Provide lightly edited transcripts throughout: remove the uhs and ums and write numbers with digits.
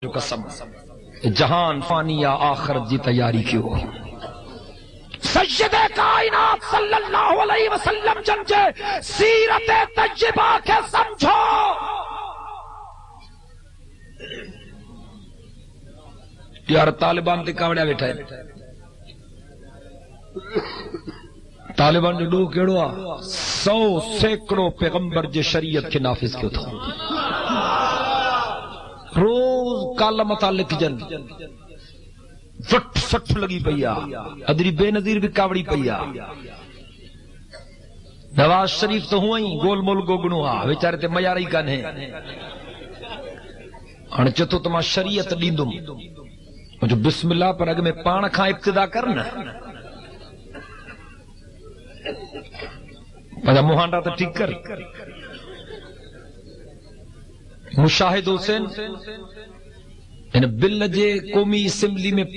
قسم جہان فانی یا آخرت جی تیاری کیوں سید کائنات صلی اللہ علیہ وسلم جنجے سیرت تجربہ کے سمجھو یار طالبان تے کاوڑیا بیٹھا ہے طالبان جو ڈو کیڑو 100 سینکڑوں پیغمبر جے شریعت کے نافذ کیوں تھا روز کالا متعلق جن فٹ سٹ لگی پیا ادری بے نظیر بھی کاوڑی پیا نواز شریف تو ہوئیں گول مول گوگنو ہا بیچارے تے میاری کن ہے ہن چتو تما شریعت ڈیندم جو بسم اللہ پر اگ میں پان کھا ابتدا کرنا پنجا موہانڈا تو ٹھیک کر مشاہد حسین ان بل جے قومی اسمبلی میں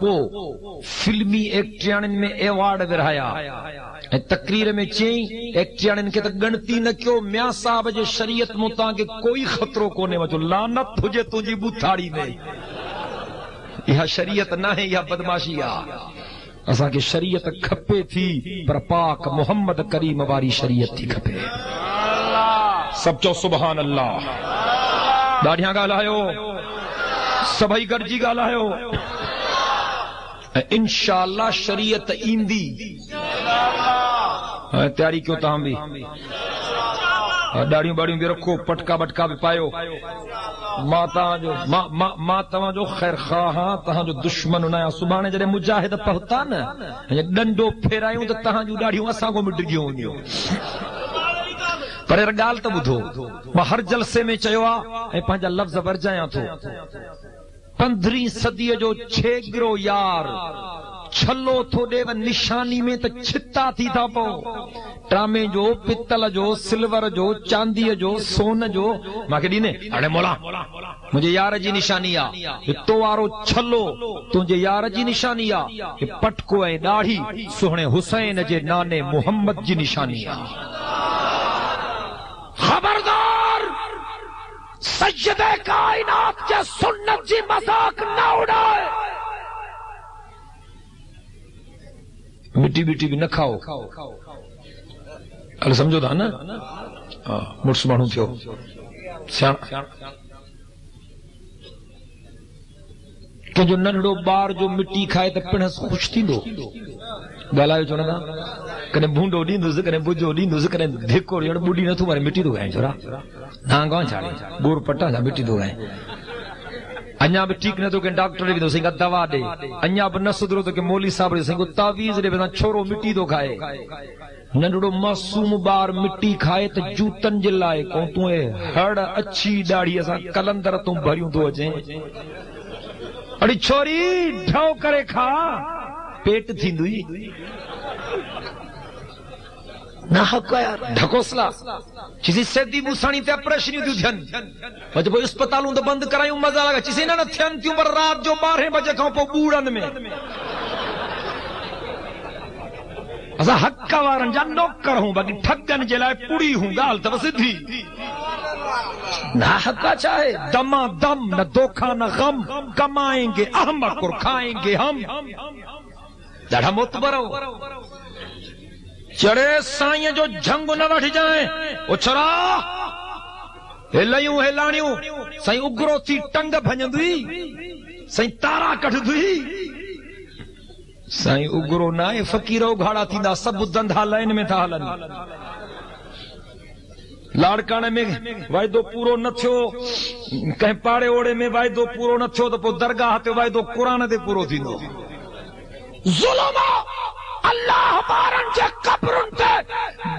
پو فلمی ایکٹریانن میں ایوارڈ ورہایا تقریر میں چیں ایکٹریانن کے تک گنتی نہ کیوں میاں صاحب جے شریعت متاں کے کوئی خطروں کونے وجو لعنت تجھے تجھی بوتھاڑی میں یہ شریعت نہ ہے یہ بدماشی ہے اساں کی شریعت کھپے تھی پر پاک محمد کریم واری شریعت تھی کھپے سب چو سبحان اللہ داڑیاں گالایو سبھائی گرجی گالایو انشاءاللہ شریعت ایندی تیاری کیوں تاں بھی داڑیوں باڑیوں بھی رکھو پٹکا بٹکا بھی پایو ماں تاں جو خیر خواہاں تاں جو دشمن نایا سبحانے جڑے مجاہد پہتا نا ڈنڈو پھیرایوں تے تاں جو داڑیوں اساں کو مٹ گیوں ہونیوں پر ایر گال تو بدھو میں ہر جلسے میں چیوا اے پانجا لفظ ورجایا تو 15 صدی جو چھے گرو یار چھلو تھو دے و نشانی میں تو چھتا تھی تھا پو ٹرامے جو پتل جو سلور جو چاندی جو سون جو ماں کے دینے اڑے مولا مجھے یار جی نشانی آ تو وارو چھلو تجھے یار جی نشانی آ پٹکو اے داڑھی سوہنے حسین جے نانے محمد جی نشانی آ خبردار سید کائنات کے سنت جی مذاق نہ اڑائے مٹی بیٹی بھی نہ کھاؤ ال سمجھو تھا نا مڑس مانو تھیو کہ جو ننڑو بار جو مٹی کھائے تے پنس خوش تھیندو گالایو چونا تھا کنے بھونڈو ڈیندوز کنے بوجو ڈیندوز کنے دھکو ریڑ بوڈی نہ تو مارے مٹی دو گئے چورا نا گاں چھاڑے گور پٹا جا مٹی دو گئے انیا بھی ٹھیک نہ تو کہ ڈاکٹر بھی تو سنگا دوا دے انیا بھی نہ سدرو تو کہ مولی صاحب نے سنگو تعویذ دے بنا چھوڑو مٹی دو کھائے ننڑو معصوم بار مٹی کھائے تے جوتن جلائے کون تو ہڑ اچھی داڑھی اسا کلندر تو بھریوں تو اچیں اڑی چھوری ڈھو کرے کھا پیٹ تھیندوئی نہ حق یار ڈھکوسلا چیزی سیدھی موسانی تے اپریشنیوں دیو دھن وجہ وہ اسپتالوں تو بند کرائیوں مزہ لگا چیزی نہ تھین تیوں پر رات جو 12 بجے کھاؤں پو بوڑن میں اسا حق کا وارن جان نوکر ہوں باقی ٹھگن جلائے پوڑی ہوں گال تو سدھی نہ حقا چاہے دما دم نہ دھوکا نہ غم کمائیں گے احمق اور کھائیں گے ہم دڑھا متبرو چڑے سائیں جو جھنگ نہ وٹھ جائیں اچھرا ہلائیوں ہلانیوں سائیں اگرو تھی ٹنگ بھنجندوئی سائیں تارا کٹھ دوئی سائیں اگرو نائے فقیرو گھاڑا تھی دا سب دندھا لائن میں تھا ہلن لاڑکانے میں وائدو پورو نہ تھیو کہیں پاڑے اوڑے میں وائدو پورو نہ تھیو تو پو درگاہ تے وائدو قرآن دے پورو تھی دو ظلمہ اللہ بارن جے قبرن تے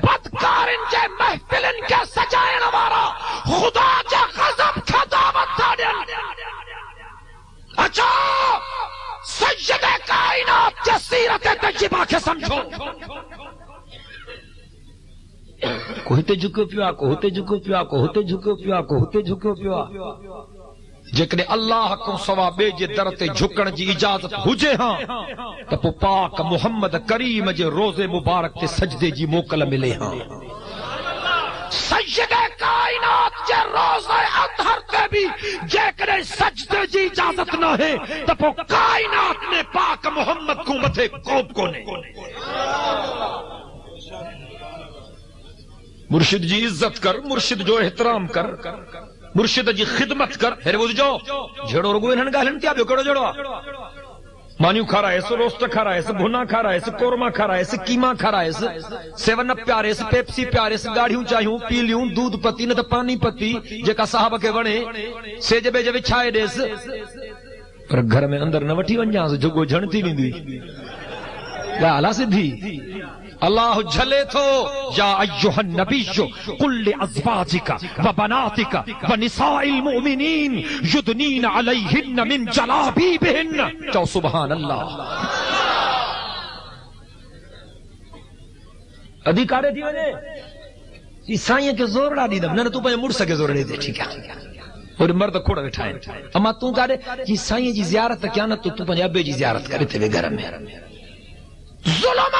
بدکارن جے محفلن کے سجائن وارا خدا جے غضب کا دعوت دادن اچھا سید کائنات کے سیرت تجربہ کے سمجھو کوہتے جھکو پیا کوہتے جھکو پیا کوہتے جھکو پیا کوہتے جھکو پیا جکنے اللہ کو سوا بے جے درتے جھکن جی اجازت ہوجے ہاں تو پاک محمد کریم جے روز مبارک تے سجدے جی موکل ملے ہاں سید کائنات جے روز اطہر تے بھی جے کرے سجدے جی اجازت نہ ہے تو پو کائنات نے پاک محمد کو متھے کوب کو نے مرشد جی عزت کر، مرشد جو احترام کر، مرشد جی خدمت کر. ہر وہ جو جھڑو رگو انہن گالن کیا بیو کڑو جڑو مانیو کھا رہا ہے سو روسٹ کھا رہا ہے سو بھنا کھا رہا ہے سو قورمہ کھا رہا ہے سو کیما کھا رہا ہے سو سیون اپ پیارے سو پیپسی پیارے سو گاڑیوں چاہیوں پی لیوں دودھ پتی نہ تو پانی پتی جے کا صحابہ کے وڑے سے جبے جبے چھائے دیس پر گھر میں اندر نہ وٹھی ونجاں سو جگو جھنتی نہیں دی گالا سدھی اللہ جھلے تو یا ایوہ النبی قل لازواجک و بناتک و نساء المؤمنین یدنین علیہن من جلابیبہن. تو سبحان اللہ ادھیکارے تھی وجہ عیسائیوں کے زور ڈا دی دم نہ تو پہ مڑ سکے زور دے دے ٹھیک ہے اور مرد کھوڑا بٹھائیں اما تو کہے عیسائیوں جی زیارت کیا نہ تو پنجابی جی زیارت کرے تھے گھر میں ظلم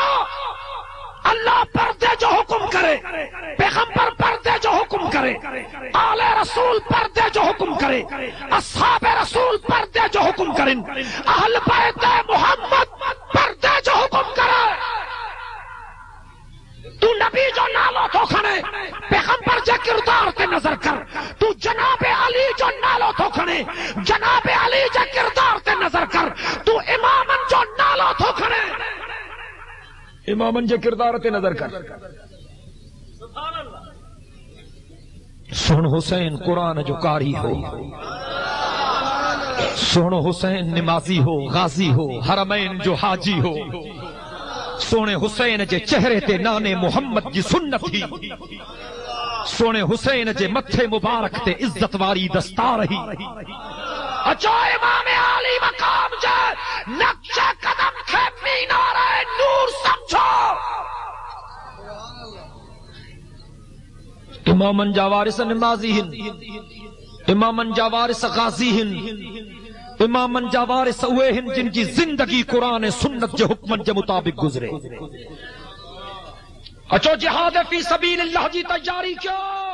اللہ پردے جو حکم کرے پیغمبر پردے جو حکم کرے آل رسول پردے جو حکم کرے اصحاب رسول پردے جو حکم کریں اہل بیت محمد پردے جو حکم کرے تو نبی جو نالو تو کھنے پیغمبر جے کردار تے نظر کر تو جناب علی جو نالو تو کھنے جناب علی جے کردار تے نظر کر تو امامن جو نالو تو کھنے امامن جے کردار تے نظر کر. سن حسین قرآن جو قاری ہو، سن حسین نمازی ہو غازی ہو حرمین جو حاجی ہو، سونے حسین جے چہرے تے نانے محمد جی سنت ہی، سونے حسین جے متھے مبارک تے عزت واری دستار ہی. اچھو امام علی مقام جے نقش قدم کے مینار نور سمجھو امامن جا وارث نمازی ہن، امامن جا وارث غازی ہن، امامن جا وارث اوے ہن جن کی زندگی قرآن سنت جے حکمن جے مطابق گزرے. اچھو جہاد فی سبیل اللہ جی تیاری کیوں